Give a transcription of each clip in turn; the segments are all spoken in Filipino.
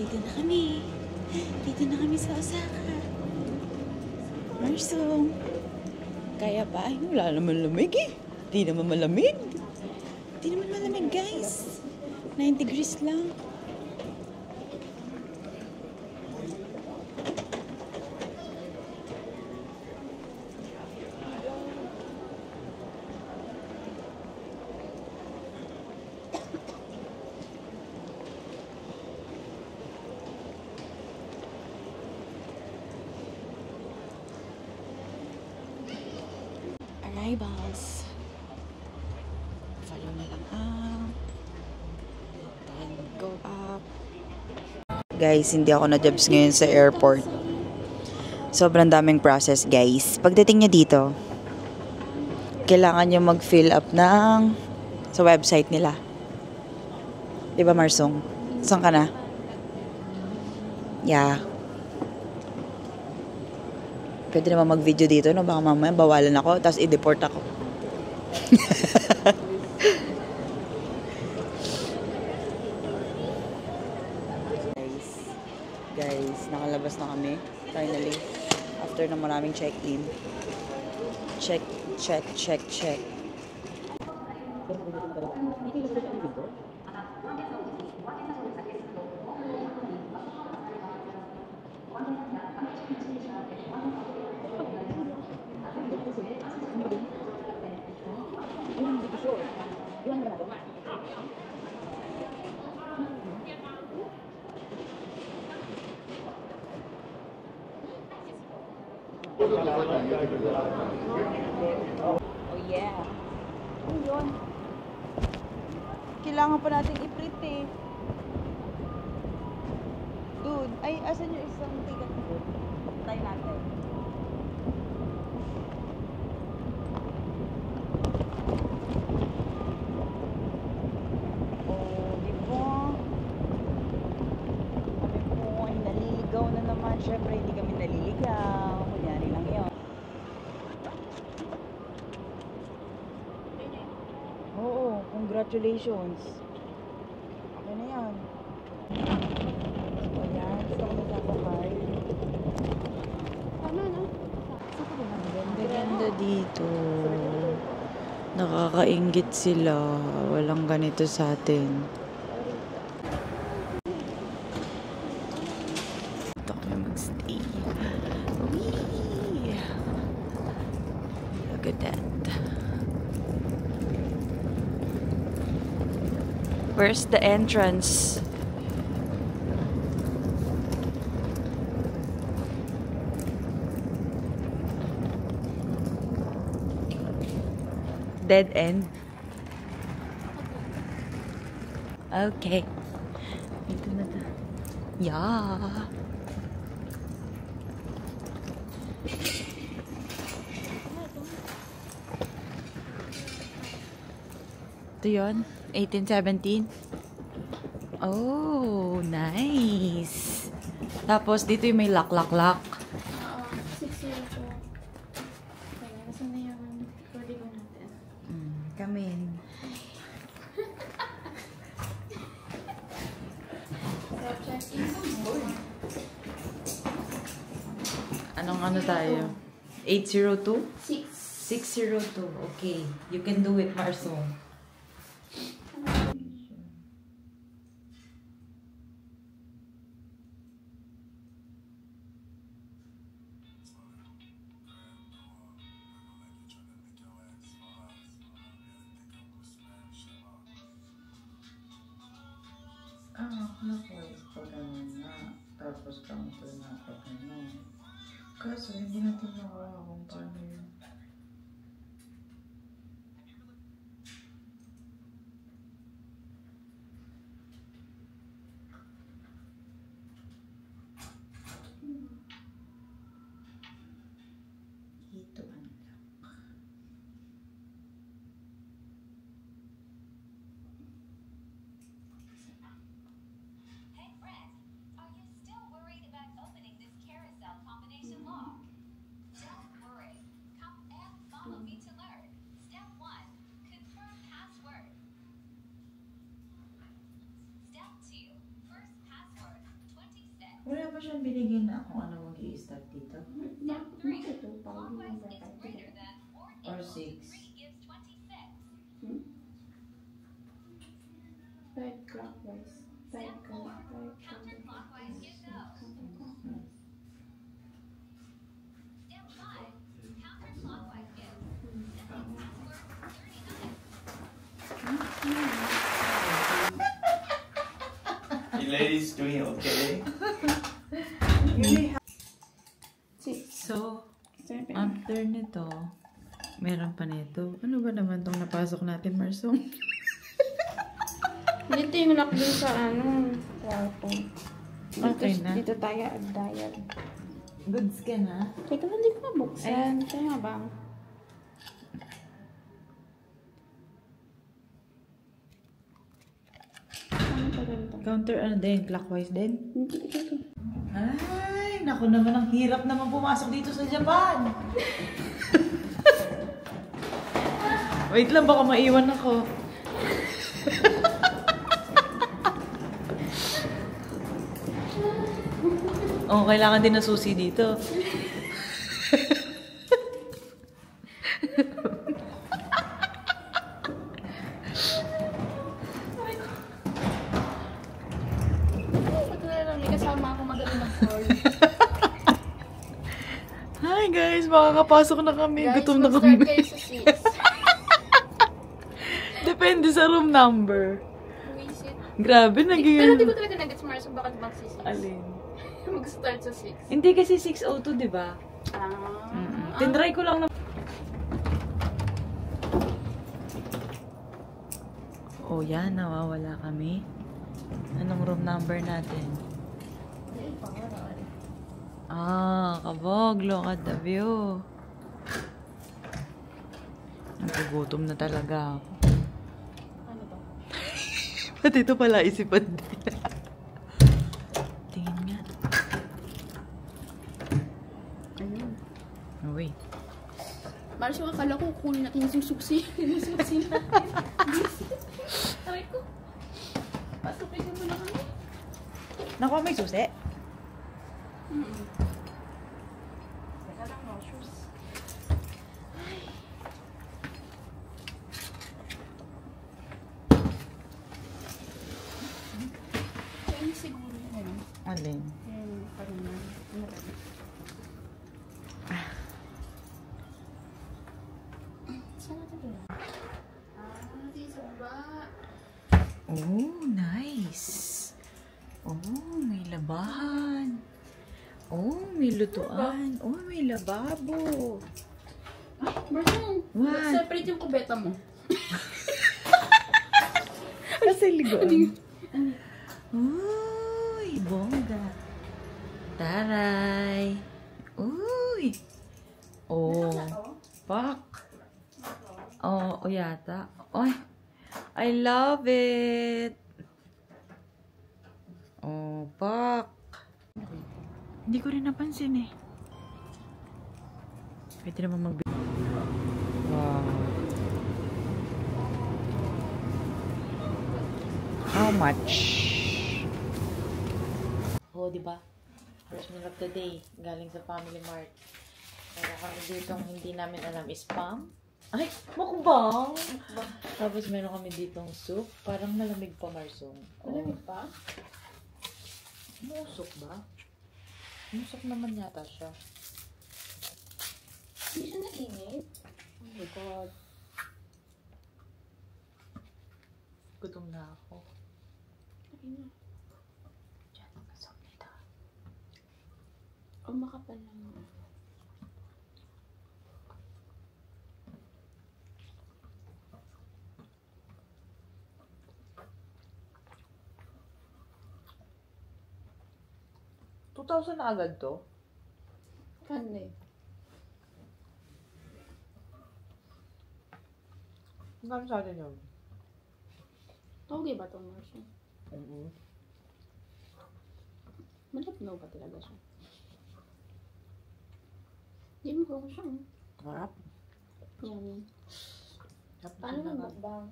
Dito na kami. Dito na kami sa Osaka. Marsong. Kaya pa? Ay, wala naman lamig eh. Di naman malamig. Di naman malamig, guys. 9 degrees lang. Arrivals. Follow na lang up. Then go up. Guys, hindi ako na-jobs ngayon sa airport. Sobrang daming process, guys. Pagdating nyo dito, kailangan nyo mag-fill up ng sa website nila. Diba, Marsong? Saan ka na? Yeah. Pwede naman mag-video dito, no? Baka mamaya bawalan ako, tapos i-deport ako. Guys, nakalabas na kami. Finally. After na maraming check-in. Check. Oh yeah. Ano yun? Kailangan pa natin i-print eh. Dude, ay asan yung isang ticket mo? Try natin. Oh, di ba? Kami po ay naliligaw na naman. Syempre, hindi kami naliligaw. Kunyari lang yun. Oo, congratulations. Okay na yan. So, ayan. Gusto ko magkakakay. Tama, no? Ang ganda-ganda dito. Nakakaingit sila. Walang ganito sa atin. Ito kami mag-stay. Whee! Look at that. Where's the entrance? Dead end. Okay. Ito na ta. Yeah. Ito yun. 1817. Oh, nice. Tapos, dito yung may lock. Oo, 602. Kaya, nasa na yung recording natin? Come in. Self-check-in. Anong ano tayo? 802? 6. 602. Okay. You can do it, Marsong. Na-force ko ganun na. Tapos counter na ako ganun. Kaso hindi natin nakawa kung paano yun. Ito ang ba siyang binigay na kung ano mag-i-start dito? Ito pa. Number 5. Or 6? Right clockwise. Right counterclockwise. You ladies doing okay? So, after nito, meron pa nito. Ano ba naman tong napasok natin, Marsong? Dito yung lock dun sa kwarto. Okay na. Dito tayo ad-dial. Goods ka na? Teka, hindi ko mabuksan. Kaya nga ba? Ano pa ganito? Counter ano din? Clockwise din? Hindi, ito. Ay, naku naman, ang hirap naman pumasok dito sa Japan. Wait lang, baka maiwan ako. Oh, kailangan din na susi dito. May kasama ako magaling mag-call. Hi guys, makakapasok na kami. Gutom na mag-start kami. kayo sa 6. Depende sa room number. Visit. Grabe, Pero naging... di ko talaga nag-gets Mars, bakit mag-6? Alin? Mag-start sa 6. Hindi kasi 6:02, di ba? Tinry ko lang na... Oh, yan. Nawawala kami. Anong room number natin? Ah, kabog. Look at the view. Nagugutom na talaga ako. Ano ba? Pati ito pala isipan din. Tingin nga. Ayun. Oh, wait. Mars, yung akala ko kunin natin yung susi. Yung susi natin. Aray ko. Pasukin mo na kami. Nakuha may susi? Teka lang, no shoes. Ayun siguro yun. Alin? Ayun, parang na. Ano ba? Saan natin doon? Dito ba? Oh, nice. Oh, may labahan. Oh, may lutuan. Oh, may lababo. Ay, Marcel. What? Separate yung kubeta mo. Kasi ligoan. Uy, bongga. Taray. Uy. Oh. Pak. Oh, o yata. Oy. I love it. Oh, pak. Hindi ko rin napansin eh. Pwede naman mag... Wow. How much? Oh, di ba? First meal of the day. Galing sa Family Mart. Meron kami ditong hindi namin alam is spam. Ay, mukbang! Tapos meron kami ditong soup. Parang malamig pa, Marsong. Malamig pa? Musok ba? Musok naman yata siya. Hindi siya nainit. Oh my God. Gutom na ako. Okay na. Diyan, kasok nito. O makapal lang. 2,000 na agad to? Kano eh? Hanggang sa atin yun? Okay ba itong Marcia? Oo. Malapno ba talaga siya? Hindi mo ko siya. Harap. Yummy. Harap Paano na ng naman. bakbang?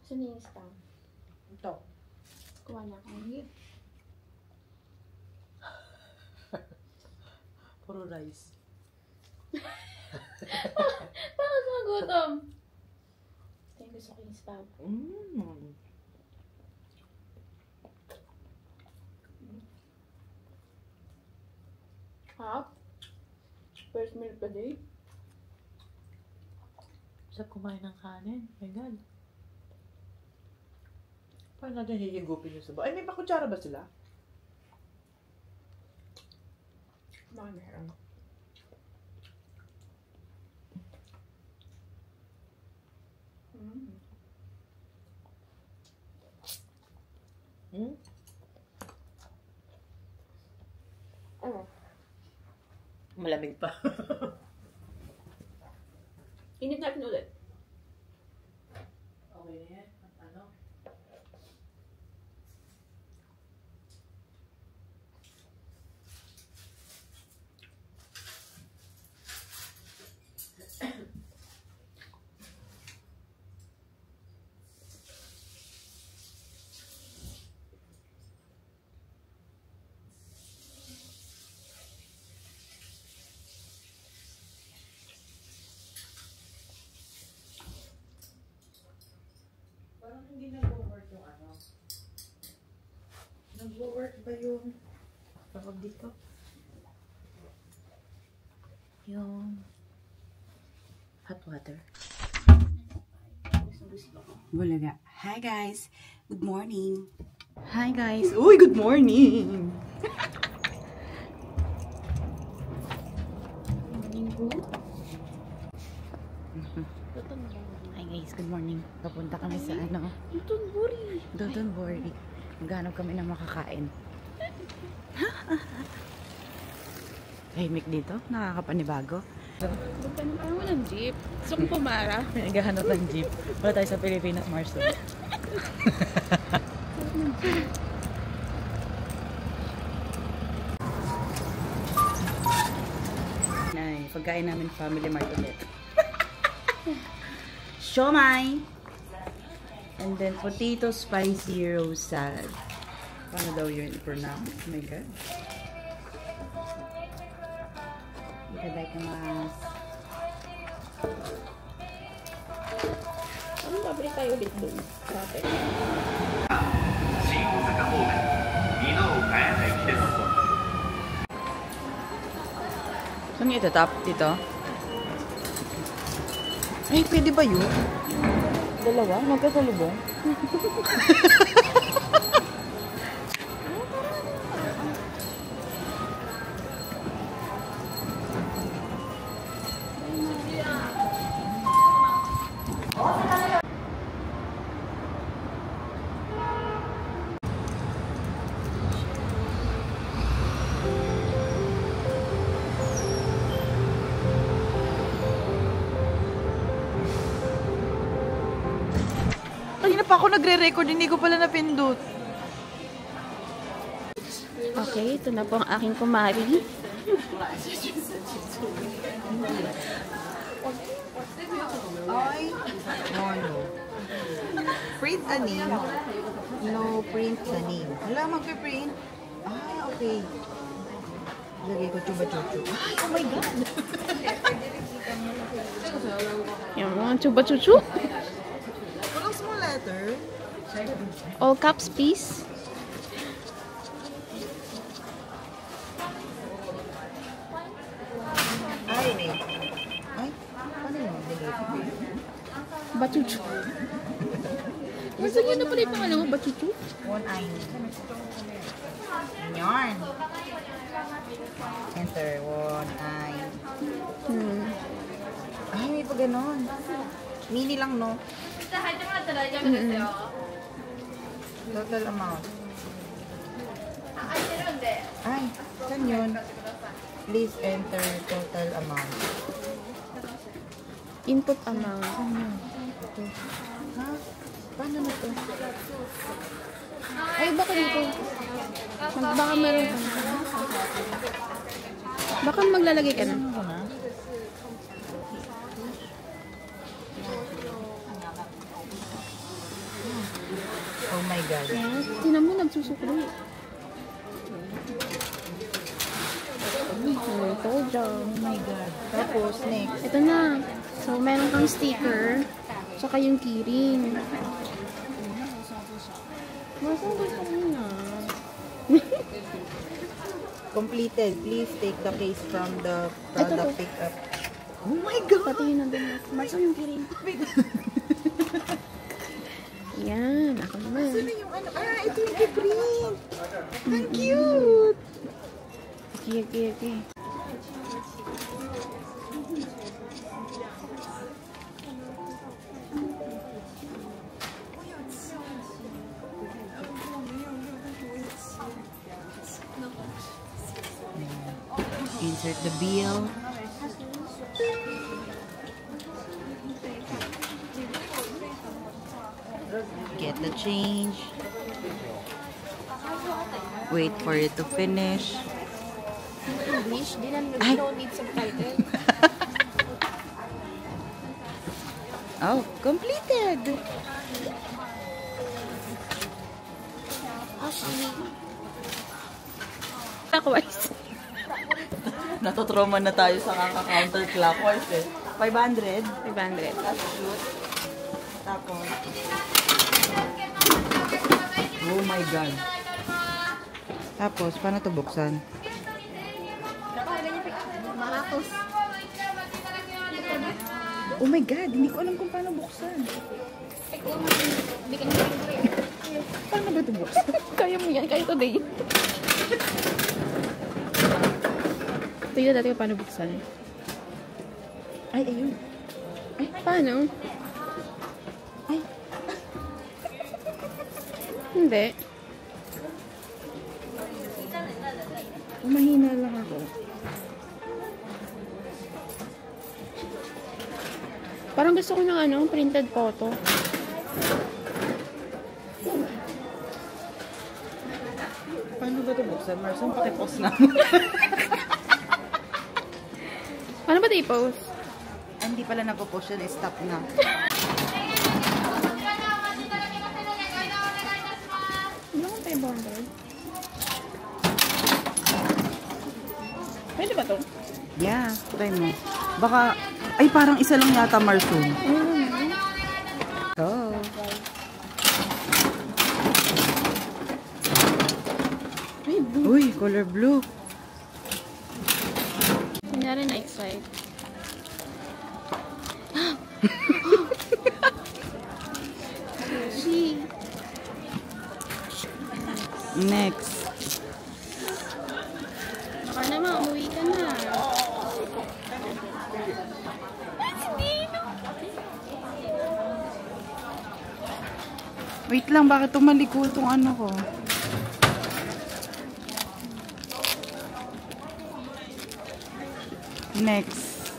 Saan yung stamp? Ito. Kuha na ako. puro rice. Bakit magutom? Ito yung gusto ko yung spam. Ha? First meal pa day? Sarap kumain ng kanin. My God. Paano natin hihigupin yung sabaw? Ay, may pakutsara ba sila? Baka meron. Hmm? Ano? Malamig pa. Init natin ulit. Okay na yan. Ano? Parang hindi nag-work yung ano. Nag-work ba yung tawag dito? Yung hot water. Bulaga. Hi guys. Good morning. Hi guys. Uy, good morning. Hi guys, good morning. Papunta kami sa ano? Tunburi. Don't worry. Maghanap kami ng makakain. Tahimik dito. Nakakapanibago. Punta na parang walang jeep. Gusto kong pumara. Naghahanap ng jeep. Wala tayo sa Pilipinas, Marso. Nay, pagkain namin family mart ulit. Siomai! And then potato spicy rose salad. Paano daw yun i-pronounce? Oh my God. Itadakimasu. Ano babalik tayo ulit dun? Grabe. 新大阪方面二の岡谷駅です。 Saan nga itatap? Dito? Ay, pwede ba yun? Dalawa? Magkasalubong? Kanina pa ako nagre-record, hindi ko pala napindot. Okay, ito na po ang aking kumari. Ay, no. Print a name. No, print the name. Wala, magpe-print. Ah, okay. Lagay ko chuba-chuchu. Ay, oh my God! Yung mga chuba-chuchu. Walang small letter. All caps, please. Ay, hindi. Ay, paano yun? Bachuchu. Basta yun na pala yung pangalan mo, Bachuchu? One eye. Yarn. Enter. One eye. Ay, may pa ganon. Mini lang, no? Total amount. Ay, saan yun? Please enter total amount. Input amount. Saan yun? Ito. Ha? Paano na to? Ay, baka dito. Baka meron ka na. Baka maglalagay ka na. Ano ko na? Oh my God. Tinan mo, nagsusukli. Toe jam. Oh my God. Tapos, next. Ito na. So, meron kang sticker. Tsaka yung keyring. Masang gusto ko na. Completed. Please take the case from the Ito product to. pickup. Oh my God! Pati yun nandun. Masang yung keyring. Yan. Ako naman. Sino yung ano? Ah, ito yung print. Ang cute! Okay. Insert the bill. Get the change. Wait for it to finish. English, di na Ay. no need subtitle. Oh, completed! Clockwise. Natutrauma na tayo sa kaka-counterclockwise eh. 500. 500. Tapos shoot. Tapos. Oh my God. Tapos, paano ito buksan? Maratos. Oh my God, hindi ko alam kung paano buksan. Paano ba ito buksan? Kaya mo yan. Kaya today. Tignan natin kung paano buksan. Ay, ayun. Ay, paano? Ay. Hindi. Mahina lang ako. Parang gusto ko ng ano, printed photo. Paano ba ito buksan? Marson, pakipost na. Paano ba i-post? Hindi pala napopost yun. Stop na. Ano kung 500? Pwede ba to? Yeah, try mo. Baka, ay parang isa lang yata Marson. Oh. Ay, blue. Uy, color blue. Kunyari na-excite. She. Next. Baka naman, umuwi ka na. Wait lang, bakit tumalikul tong ano ko? Next.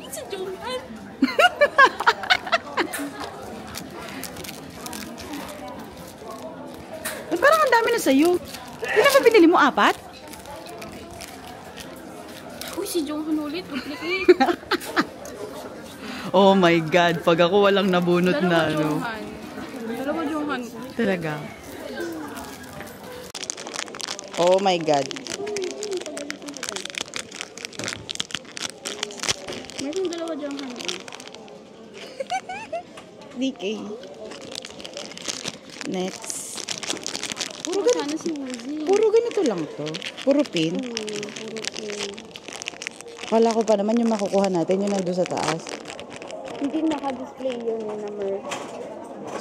Si Johan. Eh, parang ang dami na sa'yo. Ilan ba binili mo? 4? Uy, si Johan ulit. Duplicate. Oh my God, pag ako walang nabunot na ano. Dalawa Johan. Talaga. Oh my God. Meron dalawa Johan. DK. Next. Puro sana si Woozy. Puro ganito lang to. Puro pin. Puro pin. Kala ko pa naman yung makukuha natin yung nandun sa taas. Hindi naka-display yung number.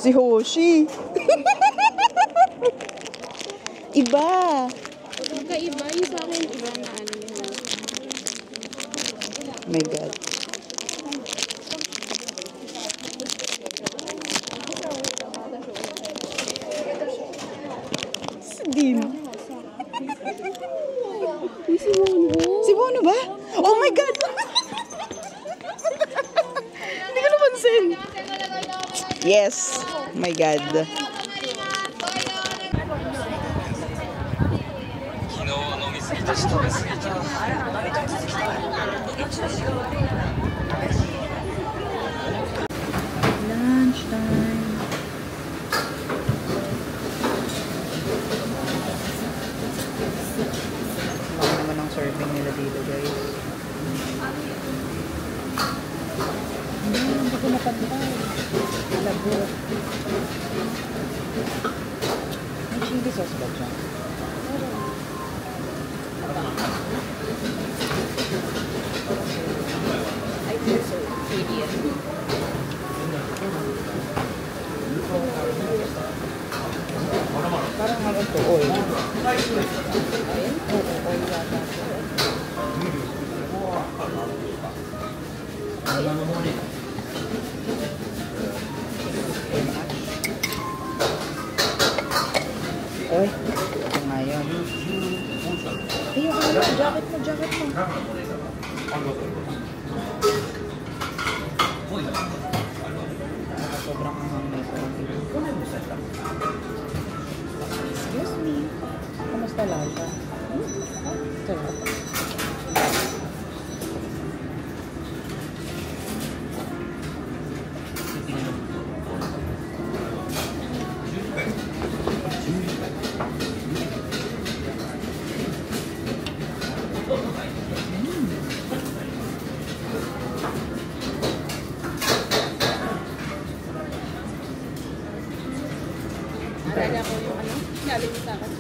Si Hoshi. Iba. Magkaiba. Yung sa akin, iba na ano yun. Oh my God. Si Din. Si Mono. Si Bono ba? Oh my God! Hindi ko napansin. Yes. Oh my God. Lunch time. Baka naman ng serving nila dito, guys. Hindi ko napantay. Labot. May chili sauce ba dyan? I feel so idiot. Parang ano to, oil. Ayun. Oo, oil yata. Oy, ito nga yun. Eh, yung ano, jacket mo. Sobrang anghang na ito. Excuse me. Kamusta lasa? Sarap. Naalala ko yung ano, sinabi mo sa akin.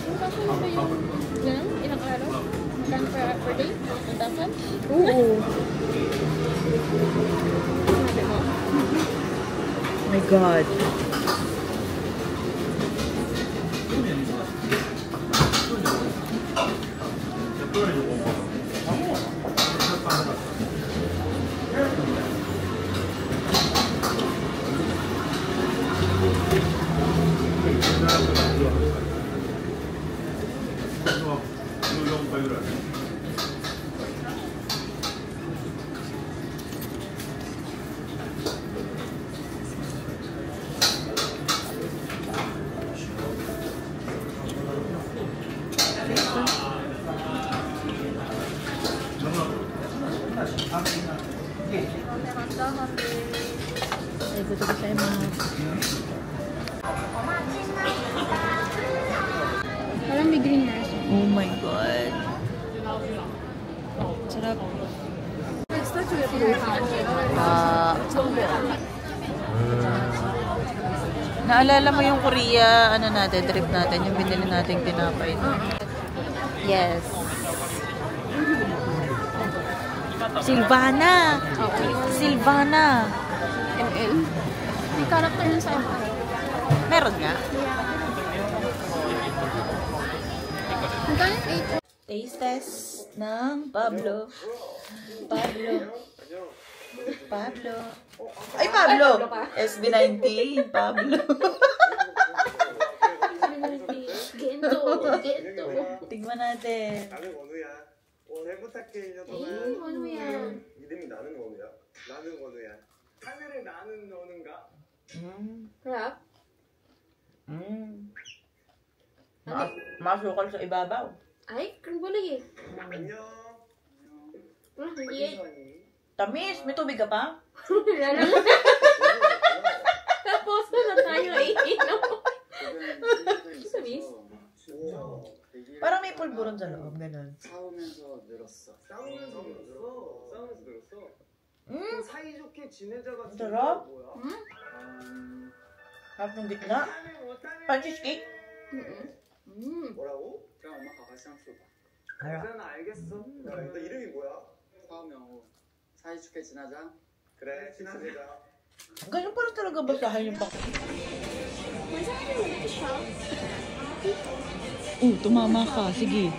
Yung kaso ba yung, ganun, ilang araw? Magkano per day? 1,000? Oo. Sabi mo? Oh my God. Parang may green rice. Oh my God. Sarap. Naalala mo yung Korea, ano natin, trip natin, yung binili nating tinapay. Yes. Silvana! Silvana! ML. May character yun sa ML. Meron nga. Magkano 8? Taste test ng Pablo. Pablo. Ay, Pablo! SB19, Pablo. Gento. Tignan natin. 나는 원우야. 잘 부탁해 인연 에이, 원우야. 이름이 나는 원우야. 나는 원우야. 하늘을 나는 원우인가? Crap? Masukal sa ibabaw. Ay, karbuli eh. 안녕. Hindi eh. Tamis, may tubig ka pa? Tapos na tayo eh. Samis? Parang may pulburon sa loob, ganun. 싸우면서 늘었어. 싸우면서 늘었어? 그럼 사이좋게 지내자가 sarap. 뭐야? Harap ng gitna. Punches cake. 뭐라고? 그냥 엄마가 같이 한번 줘봐. 그래 나 알겠어. 너 이름이 뭐야? 서명호. 사이좋게 지내자. 그래 지내자. Ganun pala talaga basahin yung pak. Tumama ka. Sige.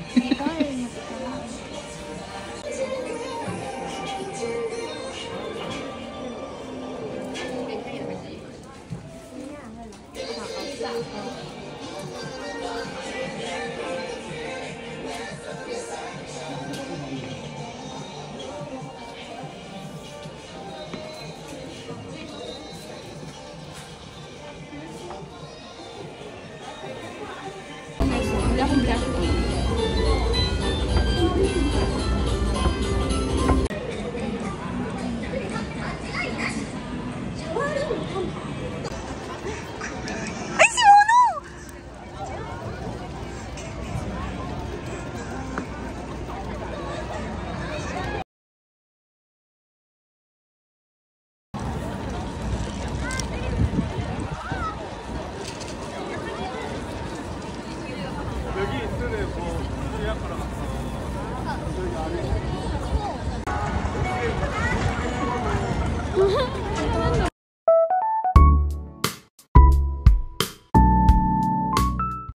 Wala akong blush on. 아,